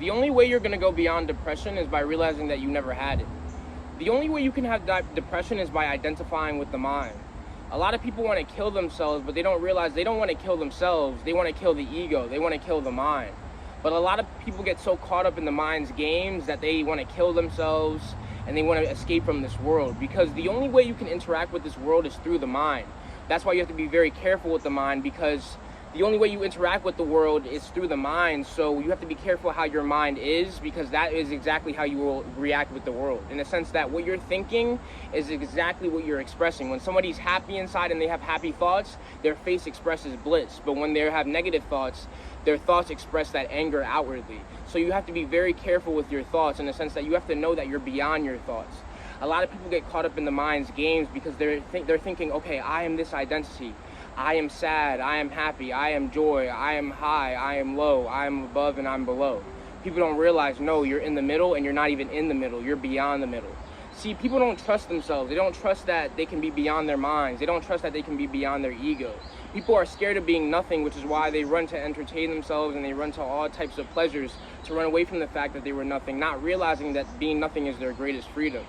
The only way you're going to go beyond depression is by realizing that you never had it. The only way you can have depression is by identifying with the mind. A lot of people want to kill themselves, but they don't realize they don't want to kill themselves. They want to kill the ego. They want to kill the mind. But a lot of people get so caught up in the mind's games that they want to kill themselves and they want to escape from this world, because the only way you can interact with this world is through the mind. That's why you have to be very careful with the mind, because the only way you interact with the world is through the mind. So you have to be careful how your mind is, because that is exactly how you will react with the world. In the sense that what you're thinking is exactly what you're expressing. When somebody's happy inside and they have happy thoughts, their face expresses bliss. But when they have negative thoughts, their thoughts express that anger outwardly. So you have to be very careful with your thoughts, in the sense that you have to know that you're beyond your thoughts. A lot of people get caught up in the mind's games because they're thinking, okay, I am this identity. I am sad, I am happy, I am joy, I am high, I am low, I am above and I'm below. People don't realize, no, you're in the middle, and you're not even in the middle, you're beyond the middle. See, people don't trust themselves. They don't trust that they can be beyond their minds. They don't trust that they can be beyond their ego. People are scared of being nothing, which is why they run to entertain themselves and they run to all types of pleasures to run away from the fact that they were nothing, not realizing that being nothing is their greatest freedom.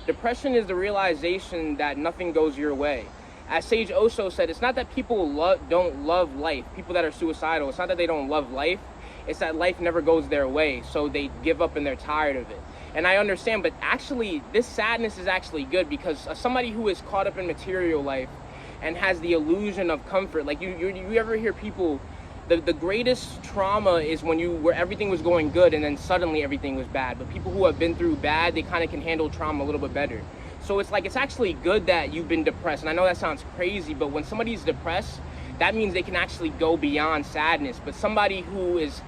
Depression is the realization that nothing goes your way. As Sage Osho said, it's not that people don't love life. People that are suicidal, it's not that they don't love life. It's that life never goes their way, so they give up and they're tired of it. And I understand, but actually, this sadness is actually good, because somebody who is caught up in material life and has the illusion of comfort, like you ever hear people, the greatest trauma is where everything was going good and then suddenly everything was bad. But people who have been through bad, they kind of can handle trauma a little bit better. So it's actually good that you've been depressed. And I know that sounds crazy, but when somebody's depressed, that means they can actually go beyond sadness. But somebody who is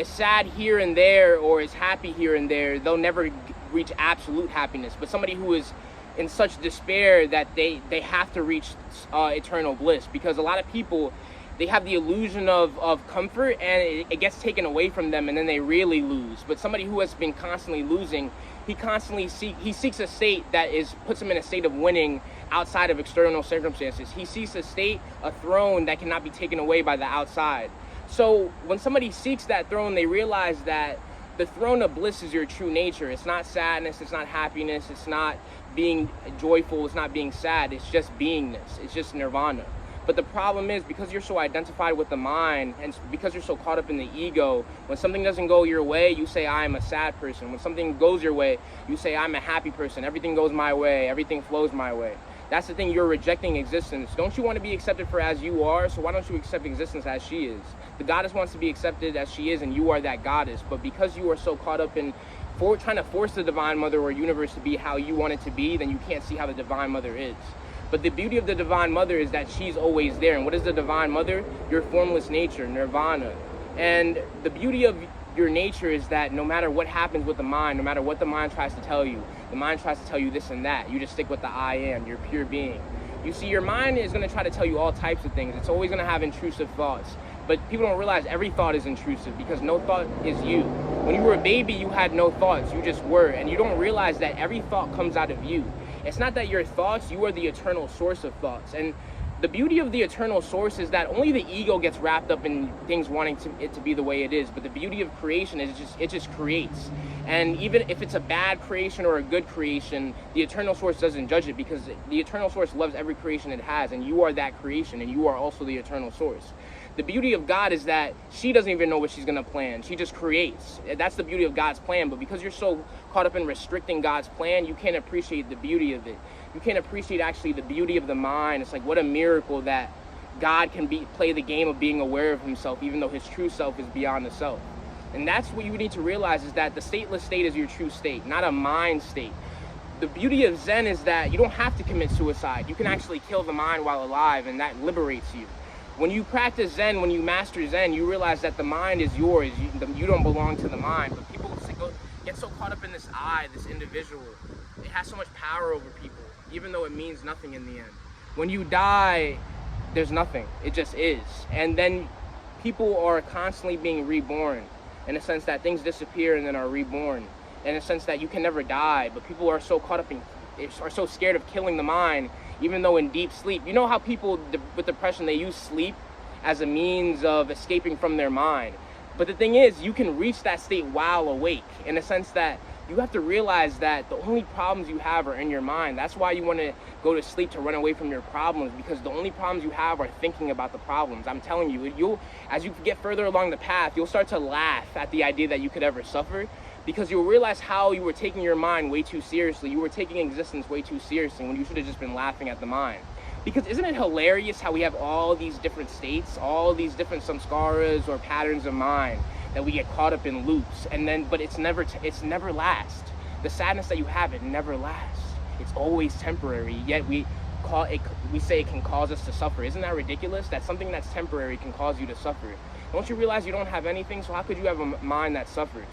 sad here and there, or is happy here and there, they'll never reach absolute happiness. But somebody who is in such despair that they have to reach eternal bliss, because a lot of people, they have the illusion of comfort, and it gets taken away from them, and then they really lose. But somebody who has been constantly losing, he seeks a state that puts him in a state of winning outside of external circumstances. He seeks a throne that cannot be taken away by the outside. So when somebody seeks that throne, they realize that the throne of bliss is your true nature. It's not sadness, it's not happiness, it's not being joyful, it's not being sad, it's just beingness, it's just nirvana. But the problem is, because you're so identified with the mind, and because you're so caught up in the ego, when something doesn't go your way, you say, I am a sad person. When something goes your way, you say, I'm a happy person. Everything goes my way, everything flows my way. That's the thing, you're rejecting existence. Don't you want to be accepted for as you are? So why don't you accept existence as she is? The goddess wants to be accepted as she is, and you are that goddess. But because you are so caught up in trying to force the Divine Mother or universe to be how you want it to be, then you can't see how the Divine Mother is. But the beauty of the Divine Mother is that she's always there. And what is the Divine Mother? Your formless nature, nirvana. And the beauty of your nature is that no matter what happens with the mind, no matter what the mind tries to tell you, the mind tries to tell you this and that, you just stick with the I am, your pure being. You see, your mind is going to try to tell you all types of things. It's always going to have intrusive thoughts. But people don't realize every thought is intrusive, because no thought is you. When you were a baby, you had no thoughts. You just were. And you don't realize that every thought comes out of you. It's not that your thoughts, you are the eternal source of thoughts. And the beauty of the eternal source is that only the ego gets wrapped up in things wanting it to be the way it is. But the beauty of creation is it just creates. And even if it's a bad creation or a good creation, the eternal source doesn't judge it, because the eternal source loves every creation it has, and you are that creation, and you are also the eternal source. The beauty of God is that she doesn't even know what she's going to plan. She just creates. That's the beauty of God's plan. But because you're so caught up in restricting God's plan, you can't appreciate the beauty of it. You can't appreciate actually the beauty of the mind. It's like, what a miracle that God can play the game of being aware of himself, even though his true self is beyond the self. And that's what you need to realize, is that the stateless state is your true state, not a mind state. The beauty of Zen is that you don't have to commit suicide. You can actually kill the mind while alive, and that liberates you. When you practice Zen, when you master Zen, you realize that the mind is yours. You don't belong to the mind. But people get so caught up in this I, this individual. It has so much power over people, even though it means nothing in the end. When you die, there's nothing. It just is. And then people are constantly being reborn, in a sense that things disappear and then are reborn, in a sense that you can never die. But people are so caught up are so scared of killing the mind, even though in deep sleep. You know how people with depression, they use sleep as a means of escaping from their mind. But the thing is, you can reach that state while awake, in the sense that you have to realize that the only problems you have are in your mind. That's why you want to go to sleep, to run away from your problems, because the only problems you have are thinking about the problems. I'm telling you, as you get further along the path, you'll start to laugh at the idea that you could ever suffer, because you'll realize how you were taking your mind way too seriously. You were taking existence way too seriously when you should have just been laughing at the mind. Because isn't it hilarious how we have all these different states, all these different samskaras or patterns of mind that we get caught up in loops, but it's never lasts. The sadness that you have, it never lasts. It's always temporary, yet we say it can cause us to suffer. Isn't that ridiculous? That something that's temporary can cause you to suffer. Don't you realize you don't have anything, so how could you have a mind that suffers?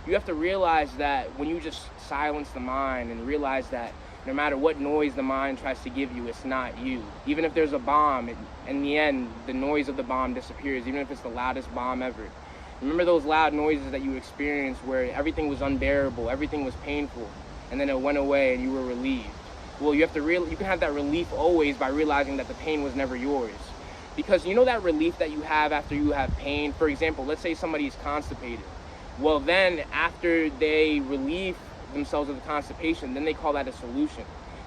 You have to realize that when you just silence the mind and realize that no matter what noise the mind tries to give you, it's not you. Even if there's a bomb, in the end, the noise of the bomb disappears, even if it's the loudest bomb ever. Remember those loud noises that you experienced where everything was unbearable, everything was painful, and then it went away and you were relieved? Well, you can have that relief always by realizing that the pain was never yours. Because you know that relief that you have after you have pain? For example, let's say somebody's constipated. Well, then after they relieve themselves of the constipation, then they call that a solution.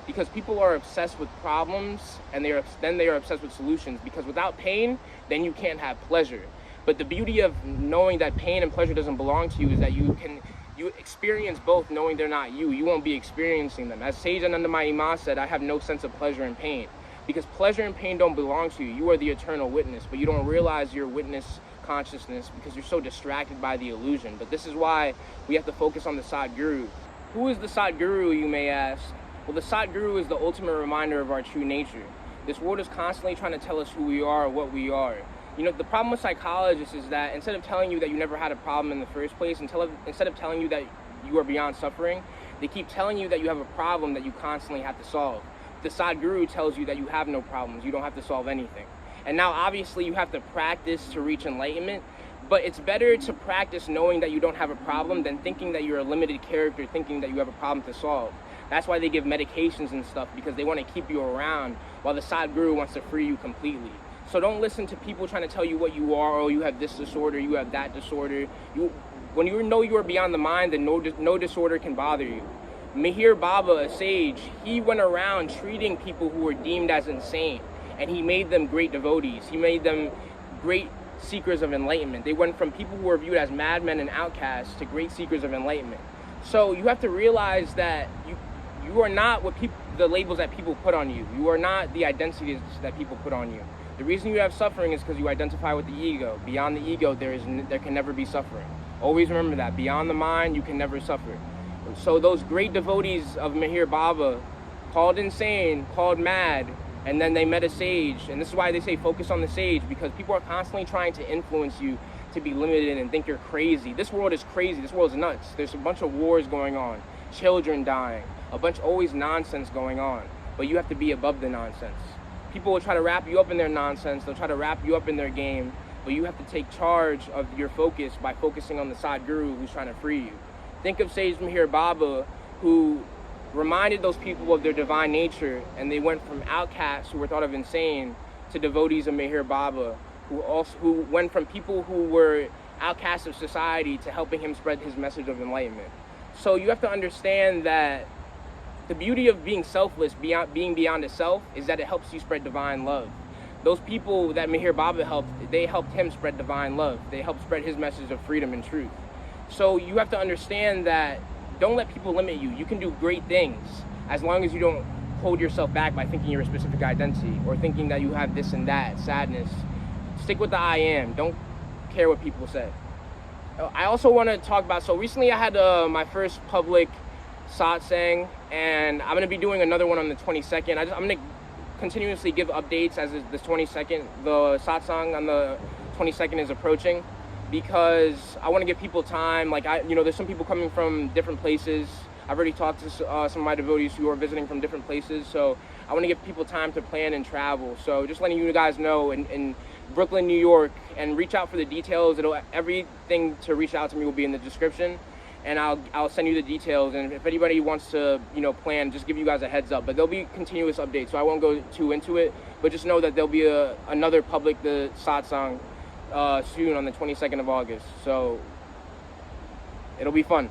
Because people are obsessed with problems, and then they are obsessed with solutions. Because without pain, then you can't have pleasure. But the beauty of knowing that pain and pleasure doesn't belong to you is that you experience both, knowing they're not you. You won't be experiencing them. As Sage Anandamayi Ma said, I have no sense of pleasure and pain. Because pleasure and pain don't belong to you. You are the eternal witness, but you don't realize your witness consciousness because you're so distracted by the illusion. But this is why we have to focus on the Sadguru. Who is the Sadguru, you may ask? Well, the Sadguru is the ultimate reminder of our true nature. This world is constantly trying to tell us who we are, what we are. You know, the problem with psychologists is that instead of telling you that you never had a problem in the first place, instead of telling you that you are beyond suffering, they keep telling you that you have a problem that you constantly have to solve. The Sadguru tells you that you have no problems, you don't have to solve anything. And now obviously you have to practice to reach enlightenment, but it's better to practice knowing that you don't have a problem than thinking that you're a limited character, thinking that you have a problem to solve. That's why they give medications and stuff, because they want to keep you around while the Sadguru wants to free you completely. So don't listen to people trying to tell you what you are. Oh, you have this disorder, you have that disorder. When you know you are beyond the mind, then no disorder can bother you. Meher Baba, a sage, he went around treating people who were deemed as insane, and he made them great devotees. He made them great seekers of enlightenment. They went from people who were viewed as madmen and outcasts to great seekers of enlightenment. So you have to realize that you are not the labels that people put on you. You are not the identities that people put on you. The reason you have suffering is because you identify with the ego. Beyond the ego, there can never be suffering. Always remember that. Beyond the mind, you can never suffer. So those great devotees of Meher Baba, called insane, called mad, and then they met a sage. And this is why they say focus on the sage, because people are constantly trying to influence you to be limited and think you're crazy. This world is crazy. This world is nuts. There's a bunch of wars going on, children dying, always nonsense going on. But you have to be above the nonsense. People will try to wrap you up in their nonsense. They'll try to wrap you up in their game. But you have to take charge of your focus by focusing on the Sadguru who's trying to free you. Think of Sage Meher Baba, who reminded those people of their divine nature, and they went from outcasts who were thought of insane to devotees of Meher Baba, who went from people who were outcasts of society to helping him spread his message of enlightenment. So you have to understand that the beauty of being selfless, being beyond a self, is that it helps you spread divine love. Those people that Meher Baba helped, they helped him spread divine love. They helped spread his message of freedom and truth. So you have to understand that don't let people limit you. You can do great things as long as you don't hold yourself back by thinking you're a specific identity or thinking that you have this and that, sadness. Stick with the I am. Don't care what people say. I also want to talk about, so recently I had my first public satsang, and I'm going to be doing another one on the 22nd. I'm going to continuously give updates as the 22nd, the satsang on the 22nd is approaching, because I want to give people time. Like, there's some people coming from different places. I've already talked to some of my devotees who are visiting from different places, so I want to give people time to plan and travel. So just letting you guys know, in Brooklyn, New York, and reach out for the details. Everything to reach out to me will be in the description, and I'll send you the details. And if anybody wants to, plan, just give you guys a heads up. But there'll be continuous updates, so I won't go too into it. But just know that there'll be another public satsang soon on the 22nd of August. So it'll be fun.